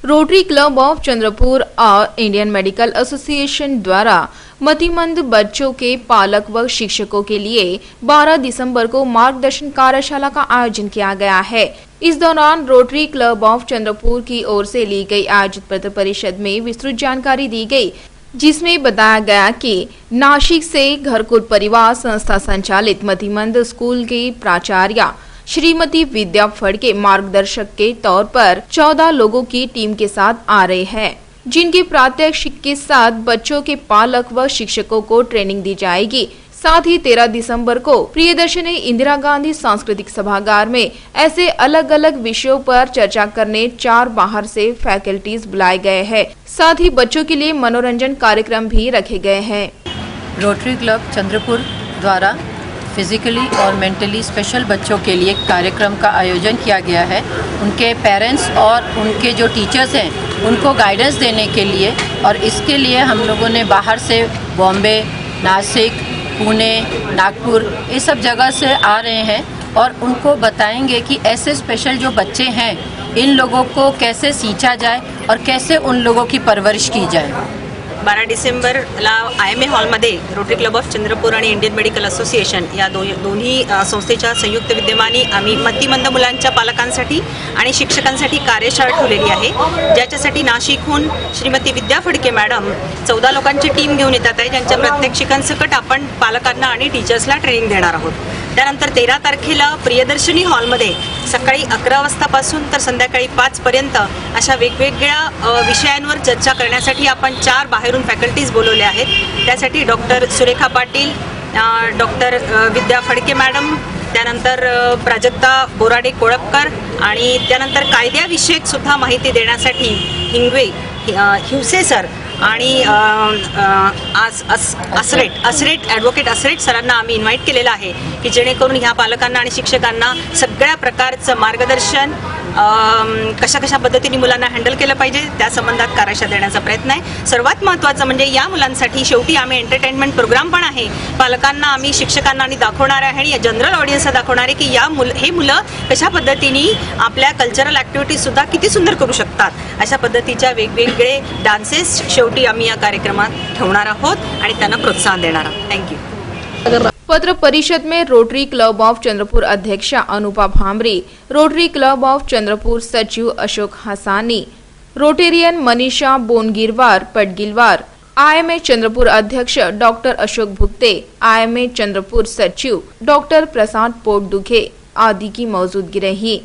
Rotary club of Chandrapur और Indian medical association द्वारा मतिमंद बच्चों के पालक व शिक्षकों के लिए 12 दिसंबर को मार्गदर्शन कार्यशाला का आयोजन किया गया है। इस दौरान रोटरी क्लब ऑफ चंद्रपुर की ओर से ली गई आयोजित पत्र परिषद में विस्तृत जानकारी दी गई, जिसमें बताया गया कि नासिक से घरकुट परिवार संस्था संचालित मतिमंद स्कूल के प्राचार्य श्रीमती विद्या फड़के मार्गदर्शक के तौर पर 14 लोगों की टीम के साथ आ रहे हैं, जिनके प्रात्यक्षिक के साथ बच्चों के पालक व शिक्षकों को ट्रेनिंग दी जाएगी। साथ ही 13 दिसंबर को प्रियदर्शनी इंदिरा गांधी सांस्कृतिक सभागार में ऐसे अलग अलग विषयों पर चर्चा करने 4 बाहर से फैकल्टीज बुलाए गए हैं। साथ ही बच्चों के लिए मनोरंजन कार्यक्रम भी रखे गए हैं। रोटरी क्लब चंद्रपुर द्वारा फिजिकली और मेंटली स्पेशल बच्चों के लिए कार्यक्रम का आयोजन किया गया है। उनके पेरेंट्स और उनके जो टीचर्स हैं उनको गाइडेंस देने के लिए, और इसके लिए हम लोगों ने बाहर से बॉम्बे, नासिक, पुणे, नागपुर ये सब जगह से आ रहे हैं और उनको बताएंगे कि ऐसे स्पेशल जो बच्चे हैं इन लोगों को कैसे सींचा जाए और कैसे उन लोगों की परवरिश की जाए। 12 डिसेंबरला IMA हॉलमध्ये रोटरी क्लब ऑफ चंद्रपूर आणि इंडियन मेडिकल असोसिएशन या दोन्ही संस्थेच्या संयुक्त विद्यमानी आम्ही मतिमंद मुलांच्या पालकांसाठी आणि शिक्षकांसाठी कार्यशाळा ठेवलेली आहे, ज्याच्यासाठी नाशिकहून श्रीमती विद्या फडके मॅडम 14 लोकांची टीम घेऊन येतात आहे, ज्यांच्या प्रात्यक्षिकांसकट आपण पालकांना आणि टीचर्सला ट्रेनिंग देणार आहोत। त्यानंतर 13 तारखेला प्रियदर्शनी हॉलमध्ये सकाळी 11 वाजतापासून तर संध्याकाळी 5 पर्यंत अशा वेगवेगळ्या विषयांवर चर्चा करण्यासाठी आपण 4 बाहेरून फॅकल्टीज बोलवले आहेत। त्यासाठी डॉक्टर सुरेखा पाटील, डॉक्टर विद्या फडके मॅडम, त्यानंतर प्राजक्ता बोराडे कोळपकर आणि त्यानंतर कायद्याविषयक सुद्धा माहिती देण्यासाठी हिंगवे हिवसे सर आणि असरेट ॲडव्होकेट असरेट सरांना आम्ही इन्व्हाइट केलेलं आहे की जेणेकरून ह्या पालकांना आणि शिक्षकांना सगळ्या प्रकारचं मार्गदर्शन कशा पद्धतीने मुलांना हँडल केलं पाहिजे त्या संबंधात कार्यशाळा देण्याचा प्रयत्न आहे। सर्वात महत्त्वाचं म्हणजे या मुलांसाठी शेवटी आम्ही एंटरटेनमेंट प्रोग्राम पण आहे, पालकांना आम्ही शिक्षकांना आणि दाखवणार आहे आणि या जनरल ऑडियन्सला दाखवणार आहे की हे मुलं कशा पद्धतीने आपल्या कल्चरल ॲक्टिव्हिटीज सुद्धा किती सुंदर करू शकतात, अशा पद्धतीच्या वेगवेगळे डान्सेस शेवटी आम्ही या कार्यक्रमात ठेवणार आहोत आणि त्यांना प्रोत्साहन देणार आहोत। थँक्यू। पत्र परिषद में रोटरी क्लब ऑफ चंद्रपुर अध्यक्षा Anupa bhramari, rotary club of Chandrapur सचिव Ashok Hassani, Rotarian Manisha बोनगिरवार Patgilwar, IMA Chandrapur अध्यक्ष डॉक्टर अशोक भुक्ते, IMA चंद्रपुर सचिव डॉक्टर प्रसाद पोटदुखे आदि की मौजूदगी रही।